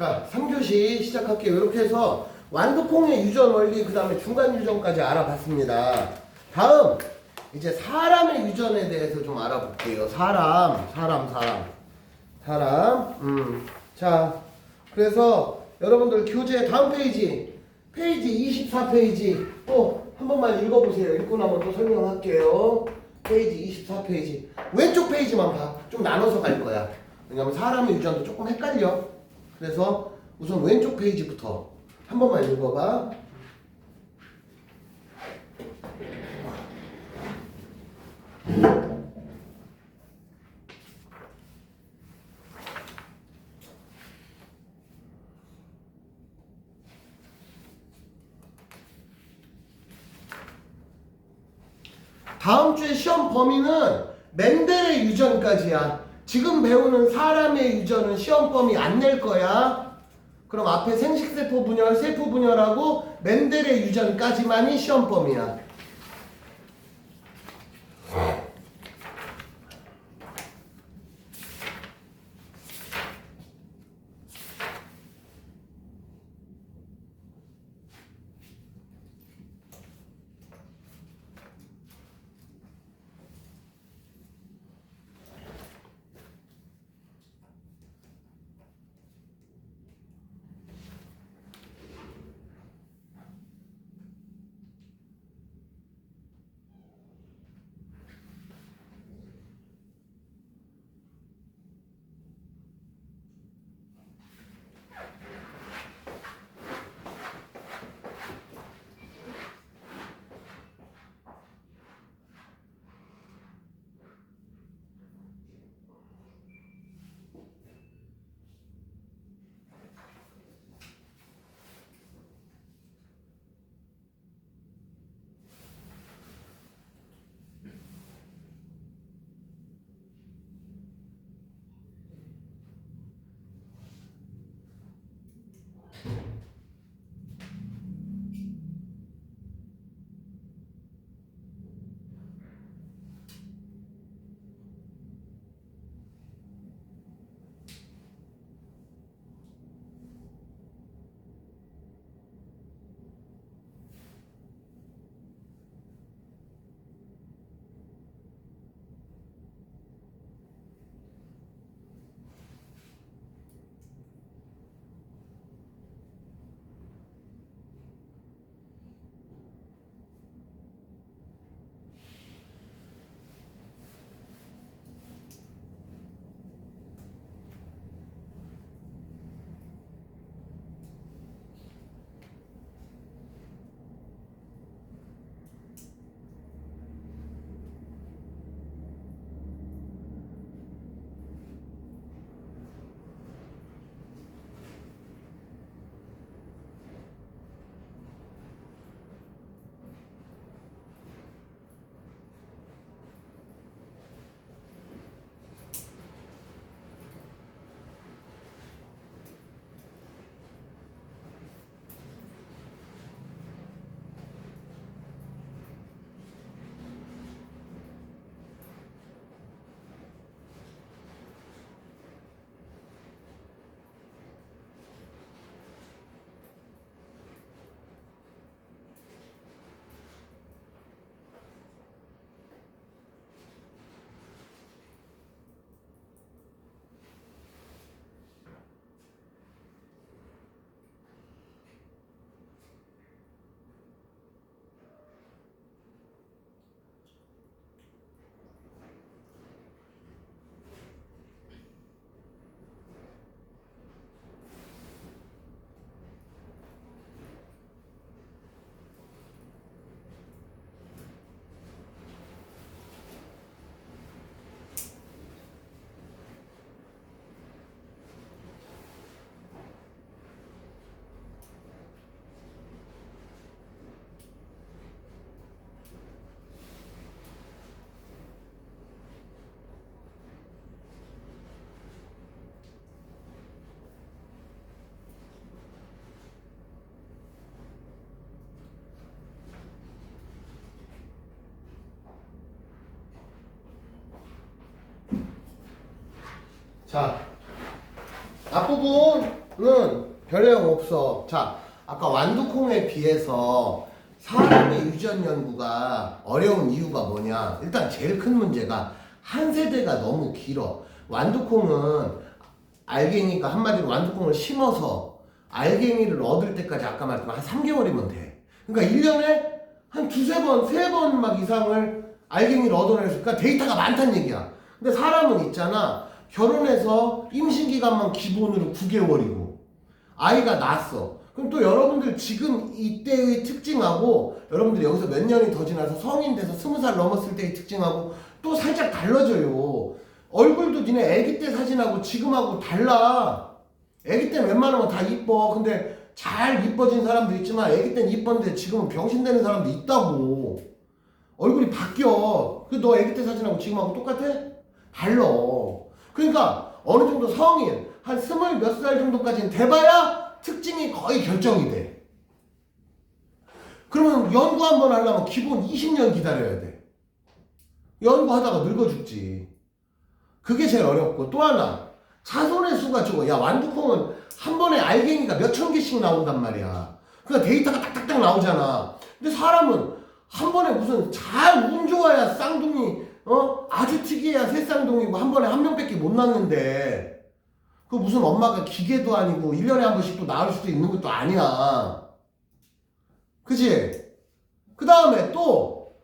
자, 3교시 시작할게요. 이렇게 해서 완두콩의 유전 원리, 그 다음에 중간 유전까지 알아봤습니다. 다음, 이제 사람의 유전에 대해서 좀 알아볼게요. 사람. 자, 그래서 여러분들 교재 다음 페이지 24페이지 또 한 번만 읽어보세요. 읽고 나면 또 설명할게요. 페이지 24페이지. 왼쪽 페이지만 봐. 좀 나눠서 갈 거야. 왜냐면 사람의 유전도 조금 헷갈려. 그래서 우선 왼쪽 페이지부터 한 번만 읽어봐. 다음 주에 시험 범위는 멘델의 유전까지야. 지금 배우는 사람의 유전은 시험 범위 안 낼 거야. 그럼 앞에 생식세포 분열, 세포 분열하고 멘델의 유전까지만이 시험 범위야. 자, 앞부분 별 내용 없어. 자, 아까 완두콩에 비해서 사람의 유전 연구가 어려운 이유가 뭐냐? 일단 제일 큰 문제가 한 세대가 너무 길어. 완두콩은 알갱이가 한마디로 완두콩을 심어서 알갱이를 얻을 때까지 아까 말했지만 한 3개월이면 돼. 그러니까 1년에 한 두세 번, 세 번 막 이상을 알갱이를 얻어내니까 데이터가 많다는 얘기야. 근데 사람은 있잖아. 결혼해서 임신기간만 기본으로 9개월이고 아이가 낳았어. 그럼 또 여러분들 지금 이때의 특징하고 여러분들 여기서 몇 년이 더 지나서 성인 돼서 20살 넘었을 때의 특징하고 또 살짝 달라져요. 얼굴도 니네 애기 때 사진하고 지금하고 달라. 애기 때는 웬만하면 다 이뻐. 근데 잘 이뻐진 사람도 있지만 애기 때는 이뻤는데 지금은 병신되는 사람도 있다고. 얼굴이 바뀌어. 그 너 애기 때 사진하고 지금하고 똑같아? 달라. 그러니까 어느 정도 성인 한 20몇 살 정도까지는 돼봐야 특징이 거의 결정이 돼. 그러면 연구 한번 하려면 기본 20년 기다려야 돼. 연구하다가 늙어 죽지. 그게 제일 어렵고 또 하나 자손의 수가 적어. 야, 완두콩은 한 번에 알갱이가 몇천 개씩 나온단 말이야. 그러니까 데이터가 딱딱딱 나오잖아. 근데 사람은 한 번에 무슨 잘 운 좋아야 쌍둥이 아주 특이해야 새 쌍둥이고 한 번에 한 명밖에 못 낳는데 그 무슨 엄마가 기계도 아니고 1년에 한 번씩 또 낳을 수도 있는 것도 아니야. 그치? 그 다음에 또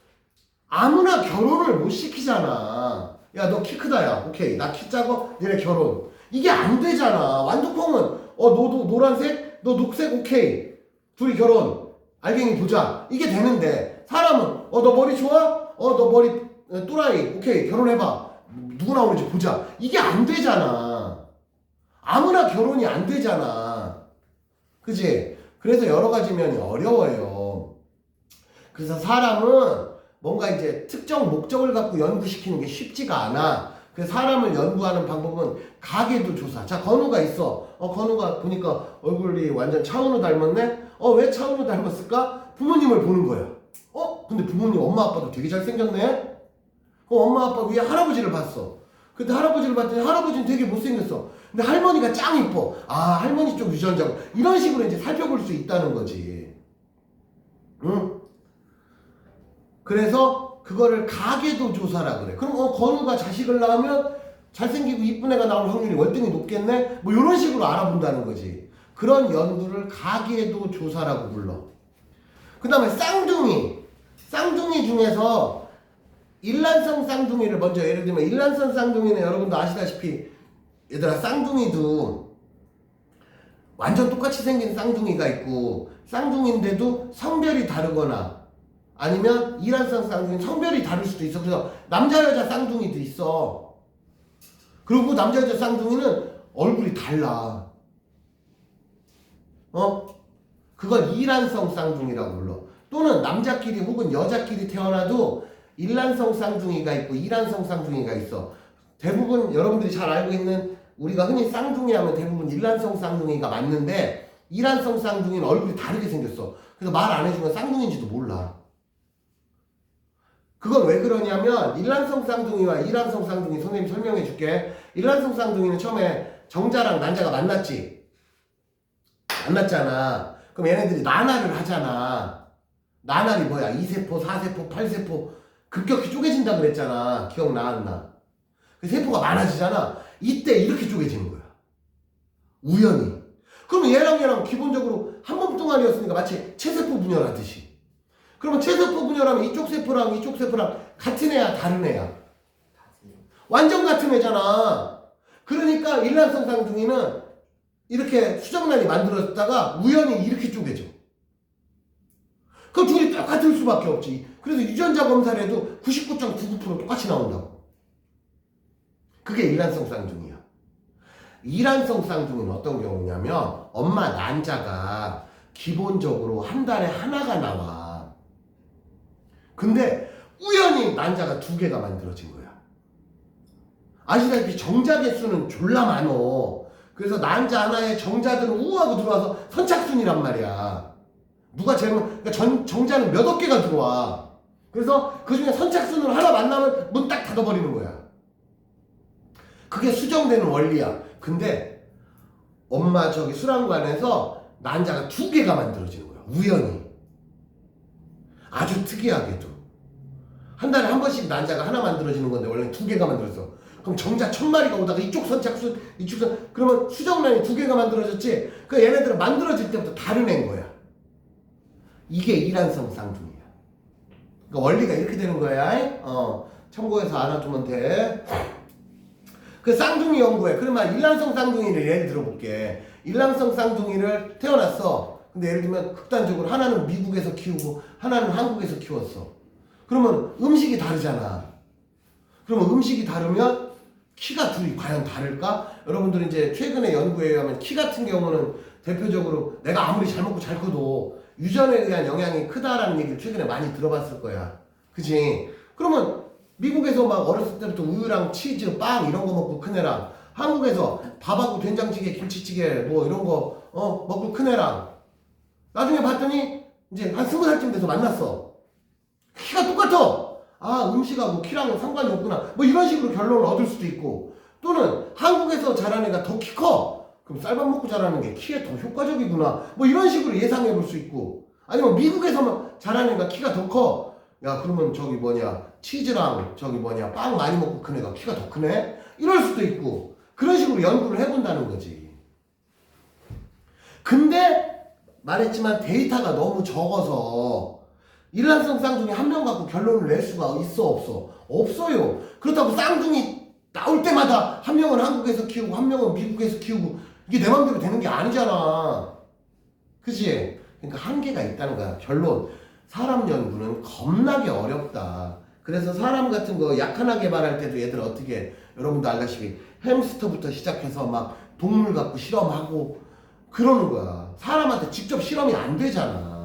아무나 결혼을 못 시키잖아. 야, 너 키 크다, 야. 오케이. 나 키 작아? 니네 결혼. 이게 안 되잖아. 완두콩은 너도 노란색? 너 녹색? 오케이. 둘이 결혼. 알갱이 보자. 이게 되는데 사람은 너 머리 좋아? 너 머리 또라이. 오케이. 결혼해봐. 누구 나오는지 보자. 이게 안 되잖아. 아무나 결혼이 안 되잖아. 그치? 그래서 여러 가지 면이 어려워요. 그래서 사람은 뭔가 이제 특정 목적을 갖고 연구시키는 게 쉽지가 않아. 그래서 사람을 연구하는 방법은 가계도 조사. 자, 건우가 있어. 건우가 보니까 얼굴이 완전 차은우 닮았네? 왜 차은우 닮았을까? 부모님을 보는 거야. 근데 부모님 엄마 아빠도 되게 잘생겼네? 엄마 아빠 위에 할아버지를 봤어. 근데 할아버지를 봤더니 할아버지는 되게 못생겼어. 근데 할머니가 짱 이뻐. 할머니 쪽 유전자고. 이런 식으로 이제 살펴볼 수 있다는 거지. 응? 그래서 그거를 가계도 조사라 그래. 그럼 건우가 자식을 낳으면 잘생기고 이쁜 애가 나올 확률이 월등히 높겠네? 뭐 이런 식으로 알아본다는 거지. 그런 연구를 가계도 조사라고 불러. 그 다음에 쌍둥이. 쌍둥이 중에서 일란성 쌍둥이를 먼저 예를 들면 일란성 쌍둥이는 여러분도 아시다시피 얘들아 쌍둥이도 완전 똑같이 생긴 쌍둥이가 있고 쌍둥이인데도 성별이 다르거나 아니면 이란성 쌍둥이 성별이 다를 수도 있어. 그래서 남자 여자 쌍둥이도 있어. 그리고 남자 여자 쌍둥이는 얼굴이 달라. 그걸 이란성 쌍둥이라고 불러. 또는 남자끼리 혹은 여자끼리 태어나도 일란성 쌍둥이가 있고 이란성 쌍둥이가 있어. 대부분 여러분들이 잘 알고 있는 우리가 흔히 쌍둥이 하면 대부분 일란성 쌍둥이가 맞는데 이란성 쌍둥이는 얼굴이 다르게 생겼어. 그래서 말 안 해주면 쌍둥이인지도 몰라. 그건 왜 그러냐면 일란성 쌍둥이와 이란성 쌍둥이 선생님이 설명해 줄게. 일란성 쌍둥이는 처음에 정자랑 난자가 만났잖아. 그럼 얘네들이 나날을 하잖아. 나날이 뭐야? 2세포, 4세포, 8세포 급격히 쪼개진다 그랬잖아. 기억나 안 나? 그 세포가 많아지잖아. 이때 이렇게 쪼개지는 거야. 우연히. 그러면 얘랑 기본적으로 한 몸뚱아리였으니까 마치 체세포 분열하듯이. 그러면 체세포 분열하면 이쪽 세포랑 이쪽 세포랑 같은 애야 다른 애야? 완전 같은 애잖아. 그러니까 일란성 쌍둥이는 이렇게 수정란이 만들어졌다가 우연히 이렇게 쪼개져. 그럼 둘이 똑같을 수밖에 없지. 그래서 유전자 검사를 해도 99.99% 똑같이 나온다고. 그게 일란성 쌍둥이야. 이란성 쌍둥이는 어떤 경우냐면 엄마 난자가 기본적으로 한 달에 하나가 나와. 근데 우연히 난자가 2개가 만들어진 거야. 아시다시피 정자 개수는 졸라 많어. 그래서 난자 하나에 정자들은 우하고 들어와서 선착순이란 말이야. 누가 제일 그러니까 정자는 몇억 개가 들어와. 그래서 그 중에 선착순을 하나 만나면 문 딱 닫아버리는 거야. 그게 수정되는 원리야. 근데 엄마 저기 수랑관에서 난자가 2개가 만들어지는 거야. 우연히. 아주 특이하게도. 한 달에 한 번씩 난자가 하나 만들어지는 건데 원래 2개가 만들어져. 그럼 정자 1000마리가 오다가 이쪽 선착순 이쪽 선 그러면 수정란이 2개가 만들어졌지. 그 얘네들은 만들어질 때부터 다른 애인 거야. 이게 일란성 쌍둥이야. 그러니까 원리가 이렇게 되는 거야. 참고해서 알아두면 돼. 그 쌍둥이 연구에 그러면 일란성 쌍둥이를 예를 들어볼게. 일란성 쌍둥이를 태어났어. 근데 예를 들면 극단적으로 하나는 미국에서 키우고 하나는 한국에서 키웠어. 그러면 음식이 다르잖아. 그러면 음식이 다르면 키가 둘이 과연 다를까? 여러분들이 이제 최근에 연구에 의하면 키 같은 경우는 대표적으로 내가 아무리 잘 먹고 잘 커도 유전에 의한 영향이 크다라는 얘기를 최근에 많이 들어봤을 거야. 그치? 그러면 미국에서 막 어렸을 때부터 우유랑 치즈, 빵 이런 거 먹고 큰 애랑 한국에서 밥하고 된장찌개, 김치찌개 뭐 이런 거 먹고 큰 애랑 나중에 봤더니 이제 한 20살쯤 돼서 만났어. 키가 똑같아. 아, 음식하고 키랑은 상관이 없구나. 뭐 이런 식으로 결론을 얻을 수도 있고, 또는 한국에서 자란 애가 더 키 커. 그럼 쌀밥 먹고 자라는 게 키에 더 효과적이구나. 뭐 이런 식으로 예상해 볼 수 있고, 아니면 미국에서 자란 애가 키가 더 커. 야, 그러면 저기 치즈랑 빵 많이 먹고 큰 애가 키가 더 크네? 이럴 수도 있고, 그런 식으로 연구를 해본다는 거지. 근데 말했지만 데이터가 너무 적어서 일란성 쌍둥이 한 명 갖고 결론을 낼 수가 있어 없어? 없어요. 그렇다고 쌍둥이 나올 때마다 한 명은 한국에서 키우고 한 명은 미국에서 키우고 이게 내 맘대로 되는 게 아니잖아. 그치? 그러니까 한계가 있다는 거야. 결론. 사람 연구는 겁나게 어렵다. 그래서 사람 같은 거 약하나 개발할 때도 얘들 어떻게 여러분도 알다시피 햄스터부터 시작해서 막 동물 갖고 실험하고 그러는 거야. 사람한테 직접 실험이 안 되잖아.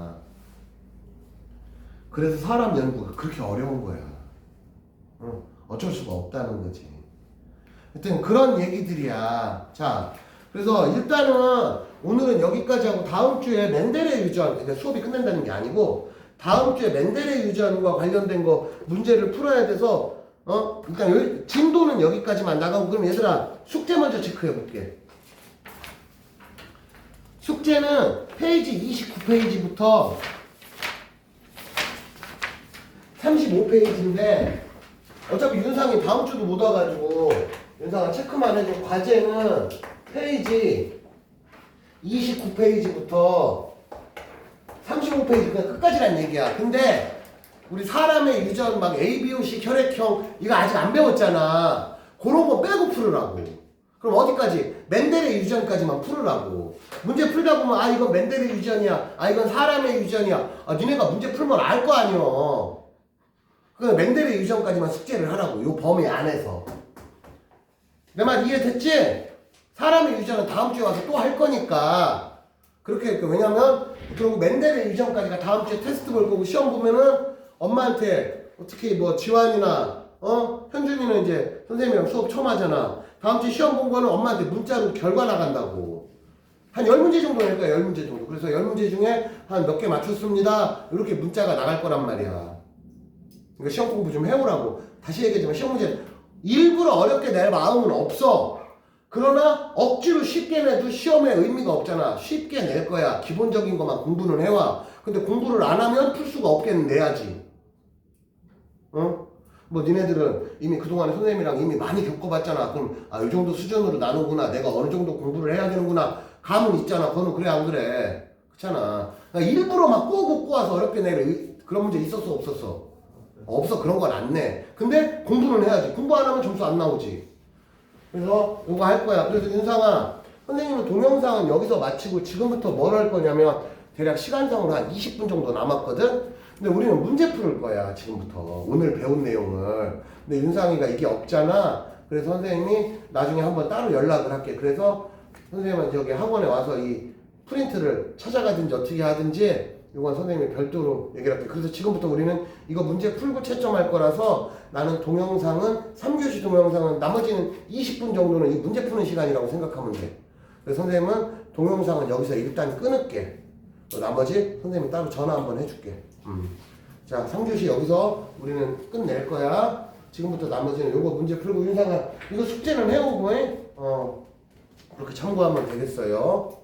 그래서 사람 연구가 그렇게 어려운 거야. 어쩔 수가 없다는 거지. 하여튼 그런 얘기들이야. 자, 그래서 일단은 오늘은 여기까지 하고 다음 주에 멘델의 유전, 그러니까 수업이 끝난다는 게 아니고 다음 주에 멘델의 유전과 관련된 거 문제를 풀어야 돼서 일단 진도는 여기까지만 나가고 그럼 얘들아 숙제 먼저 체크해 볼게. 숙제는 페이지 29페이지부터 35페이지인데 어차피 윤상이 다음 주도 못 와가지고 윤상아 체크만 해줘. 과제는 페이지 29페이지부터 35페이지 그냥 끝까지란 얘기야. 근데 우리 사람의 유전 막 ABOC 혈액형 이거 아직 안 배웠잖아. 그런 거 빼고 풀으라고. 그럼 어디까지? 멘델의 유전까지만 풀으라고. 문제 풀다 보면 아 이건 멘델의 유전이야. 아 이건 사람의 유전이야. 아 니네가 문제 풀면 알 거 아니여. 그 멘델의 유전까지만 숙제를 하라고. 요 범위 안에서. 내 말 이해됐지? 사람의 유전은 다음 주에 와서 또 할 거니까 그렇게 했고. 왜냐면 그리고 멘델의 유전까지가 다음 주에 테스트 볼 거고 시험 보면은 엄마한테 특히 뭐 지환이나 현준이는 이제 선생님이랑 수업 처음 하잖아. 다음 주에 시험 본 거는 엄마한테 문자로 결과 나간다고. 한 10문제 정도 낼 거야. 10문제 정도. 그래서 10문제 중에 한 몇 개 맞췄습니다. 이렇게 문자가 나갈 거란 말이야. 그러니까 시험 공부 좀 해오라고. 다시 얘기하지만 시험 문제 일부러 어렵게 낼 마음은 없어. 그러나 억지로 쉽게 내도 시험에 의미가 없잖아. 쉽게 낼 거야. 기본적인 것만 공부는 해와. 근데 공부를 안 하면 풀 수가 없겠는 내야지. 뭐 니네들은 이미 그동안에 선생님이랑 이미 많이 겪어봤잖아. 그럼 이 정도 수준으로 나누구나. 내가 어느 정도 공부를 해야 되는구나. 감은 있잖아. 그거는 그래 안 그래? 그렇잖아. 그러니까 일부러 막 꼬고 꼬아서 어렵게 내는 그런 문제 있었어 없었어? 없어. 그런 건 안 내. 근데 공부는 해야지. 공부 안 하면 점수 안 나오지. 그래서 이거 할 거야. 그래서 윤상아, 선생님은 동영상은 여기서 마치고 지금부터 뭘 할 거냐면 대략 시간상으로 한 20분 정도 남았거든? 근데 우리는 문제 풀을 거야. 지금부터. 오늘 배운 내용을. 근데 윤상이가 이게 없잖아. 그래서 선생님이 나중에 한번 따로 연락을 할게. 그래서 선생님은 저기 학원에 와서 이 프린트를 찾아가든지 어떻게 하든지 이건 선생님이 별도로 얘기를 할게. 그래서 지금부터 우리는 이거 문제 풀고 채점할 거라서 나는 동영상은 3교시 동영상은 나머지는 20분 정도는 이 문제 푸는 시간이라고 생각하면 돼. 그래서 선생님은 동영상은 여기서 일단 끊을게. 나머지 선생님이 따로 전화 한번 해줄게. 자, 3교시 여기서 우리는 끝낼 거야. 지금부터 나머지는 요거 문제 풀고 윤상아 이거 숙제는 해오고 그렇게 참고하면 되겠어요.